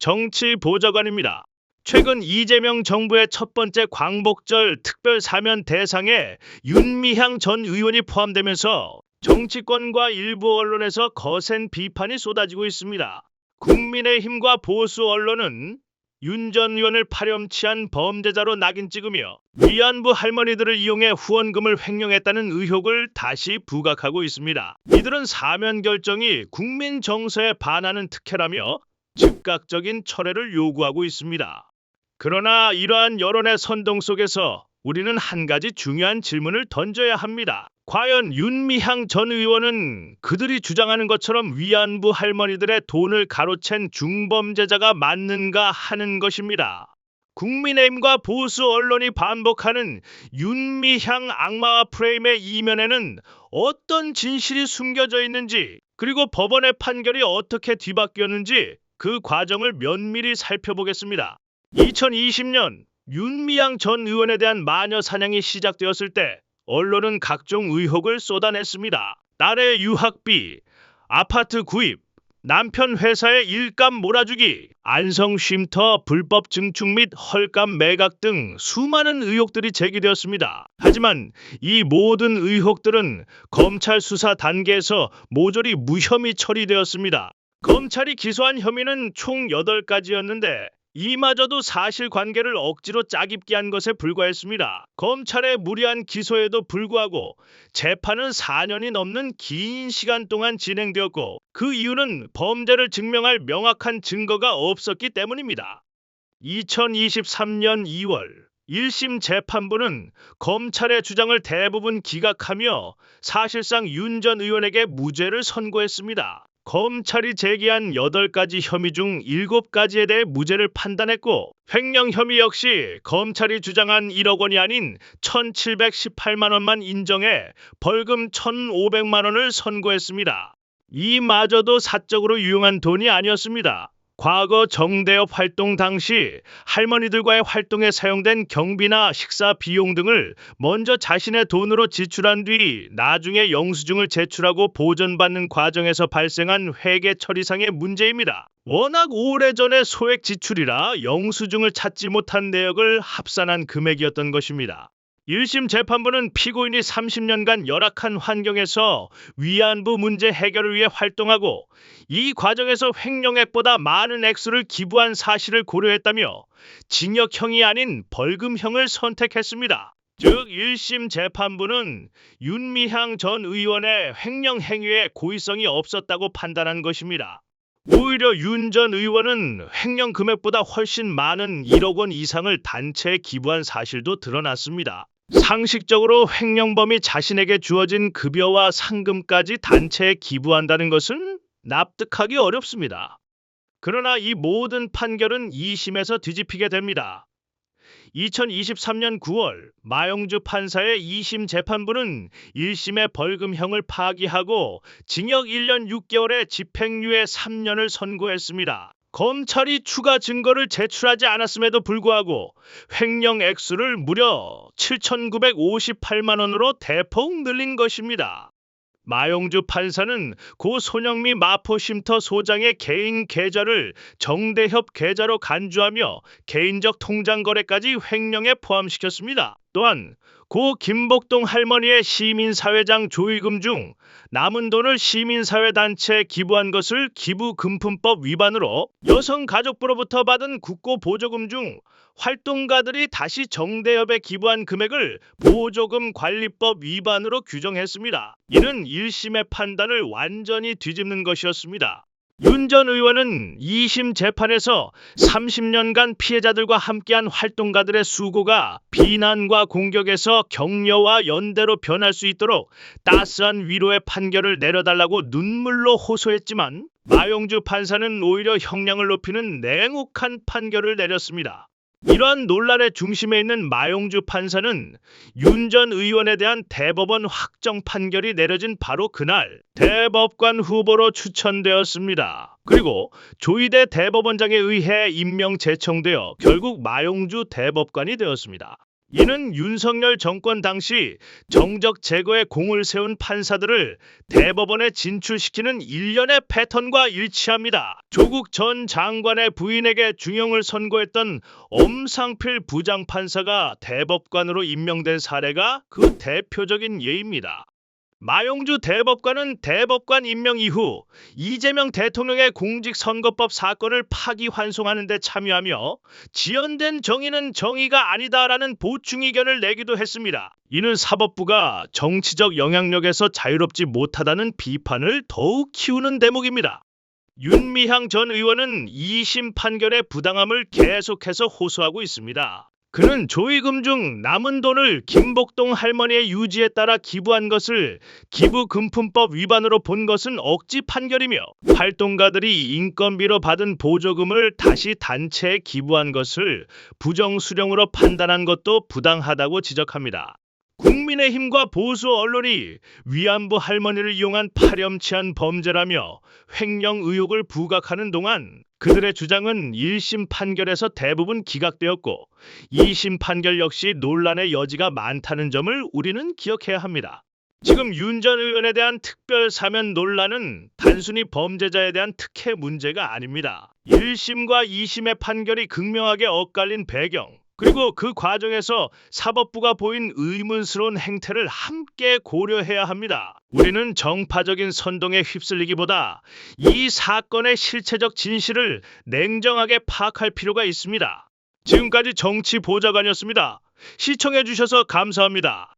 정치보좌관입니다. 최근 이재명 정부의 첫 번째 광복절 특별 사면 대상에 윤미향 전 의원이 포함되면서 정치권과 일부 언론에서 거센 비판이 쏟아지고 있습니다. 국민의힘과 보수 언론은 윤 전 의원을 파렴치한 범죄자로 낙인 찍으며 위안부 할머니들을 이용해 후원금을 횡령했다는 의혹을 다시 부각하고 있습니다. 이들은 사면 결정이 국민 정서에 반하는 특혜라며 즉각적인 철회를 요구하고 있습니다. 그러나 이러한 여론의 선동 속에서 우리는 한 가지 중요한 질문을 던져야 합니다. 과연 윤미향 전 의원은 그들이 주장하는 것처럼 위안부 할머니들의 돈을 가로챈 중범죄자가 맞는가 하는 것입니다. 국민의힘과 보수 언론이 반복하는 윤미향 악마와 프레임의 이면에는 어떤 진실이 숨겨져 있는지, 그리고 법원의 판결이 어떻게 뒤바뀌었는지 그 과정을 면밀히 살펴보겠습니다. 2020년 윤미향 전 의원에 대한 마녀 사냥이 시작되었을 때 언론은 각종 의혹을 쏟아냈습니다. 딸의 유학비, 아파트 구입, 남편 회사의 일감 몰아주기, 안성 쉼터 불법 증축 및 헐값 매각 등 수많은 의혹들이 제기되었습니다. 하지만 이 모든 의혹들은 검찰 수사 단계에서 모조리 무혐의 처리되었습니다. 검찰이 기소한 혐의는 총 8가지였는데 이마저도 사실관계를 억지로 짜깁기 한 것에 불과했습니다. 검찰의 무리한 기소에도 불구하고 재판은 4년이 넘는 긴 시간 동안 진행되었고 그 이유는 범죄를 증명할 명확한 증거가 없었기 때문입니다. 2023년 2월 1심 재판부는 검찰의 주장을 대부분 기각하며 사실상 윤 전 의원에게 무죄를 선고했습니다. 검찰이 제기한 8가지 혐의 중 7가지에 대해 무죄를 판단했고 횡령 혐의 역시 검찰이 주장한 1억 원이 아닌 1,718만 원만 인정해 벌금 1,500만 원을 선고했습니다. 이마저도 사적으로 유용한 돈이 아니었습니다. 과거 정대협 활동 당시 할머니들과의 활동에 사용된 경비나 식사 비용 등을 먼저 자신의 돈으로 지출한 뒤 나중에 영수증을 제출하고 보전받는 과정에서 발생한 회계 처리상의 문제입니다. 워낙 오래전의 소액 지출이라 영수증을 찾지 못한 내역을 합산한 금액이었던 것입니다. 1심 재판부는 피고인이 30년간 열악한 환경에서 위안부 문제 해결을 위해 활동하고 이 과정에서 횡령액보다 많은 액수를 기부한 사실을 고려했다며 징역형이 아닌 벌금형을 선택했습니다. 즉 1심 재판부는 윤미향 전 의원의 횡령 행위에 고의성이 없었다고 판단한 것입니다. 오히려 윤 전 의원은 횡령 금액보다 훨씬 많은 1억 원 이상을 단체에 기부한 사실도 드러났습니다. 상식적으로 횡령범이 자신에게 주어진 급여와 상금까지 단체에 기부한다는 것은 납득하기 어렵습니다. 그러나 이 모든 판결은 2심에서 뒤집히게 됩니다. 2023년 9월 마영주 판사의 2심 재판부는 1심의 벌금형을 파기하고 징역 1년 6개월에 집행유예 3년을 선고했습니다. 검찰이 추가 증거를 제출하지 않았음에도 불구하고 횡령 액수를 무려 7,958만 원으로 대폭 늘린 것입니다. 마영주 판사는 고 손영미 마포쉼터 소장의 개인 계좌를 정대협 계좌로 간주하며 개인적 통장 거래까지 횡령에 포함시켰습니다. 또한 고 김복동 할머니의 시민사회장 조의금 중 남은 돈을 시민사회단체에 기부한 것을 기부금품법 위반으로 여성가족부로부터 받은 국고보조금 중 활동가들이 다시 정대협에 기부한 금액을 보조금 관리법 위반으로 규정했습니다. 이는 1심의 판단을 완전히 뒤집는 것이었습니다. 윤 전 의원은 2심 재판에서 30년간 피해자들과 함께한 활동가들의 수고가 비난과 공격에서 격려와 연대로 변할 수 있도록 따스한 위로의 판결을 내려달라고 눈물로 호소했지만 마영주 판사는 오히려 형량을 높이는 냉혹한 판결을 내렸습니다. 이러한 논란의 중심에 있는 마영주 판사는 윤 전 의원에 대한 대법원 확정 판결이 내려진 바로 그날 대법관 후보로 추천되었습니다. 그리고 조희대 대법원장에 의해 임명 제청되어 결국 마영주 대법관이 되었습니다. 이는 윤석열 정권 당시 정적 제거에 공을 세운 판사들을 대법원에 진출시키는 일련의 패턴과 일치합니다. 조국 전 장관의 부인에게 중형을 선고했던 엄상필 부장판사가 대법관으로 임명된 사례가 그 대표적인 예입니다. 마용주 대법관은 대법관 임명 이후 이재명 대통령의 공직선거법 사건을 파기환송하는 데 참여하며 지연된 정의는 정의가 아니다라는 보충 의견을 내기도 했습니다. 이는 사법부가 정치적 영향력에서 자유롭지 못하다는 비판을 더욱 키우는 대목입니다. 윤미향 전 의원은 2심 판결의 부당함을 계속해서 호소하고 있습니다. 그는 조의금 중 남은 돈을 김복동 할머니의 유지에 따라 기부한 것을 기부금품법 위반으로 본 것은 억지 판결이며, 활동가들이 인건비로 받은 보조금을 다시 단체에 기부한 것을 부정수령으로 판단한 것도 부당하다고 지적합니다. 국민의힘과 보수 언론이 위안부 할머니를 이용한 파렴치한 범죄라며 횡령 의혹을 부각하는 동안 그들의 주장은 1심 판결에서 대부분 기각되었고 2심 판결 역시 논란의 여지가 많다는 점을 우리는 기억해야 합니다. 지금 윤 전 의원에 대한 특별 사면 논란은 단순히 범죄자에 대한 특혜 문제가 아닙니다. 1심과 2심의 판결이 극명하게 엇갈린 배경, 그리고 그 과정에서 사법부가 보인 의문스러운 행태를 함께 고려해야 합니다. 우리는 정파적인 선동에 휩쓸리기보다 이 사건의 실체적 진실을 냉정하게 파악할 필요가 있습니다. 지금까지 정치보좌관이었습니다. 시청해주셔서 감사합니다.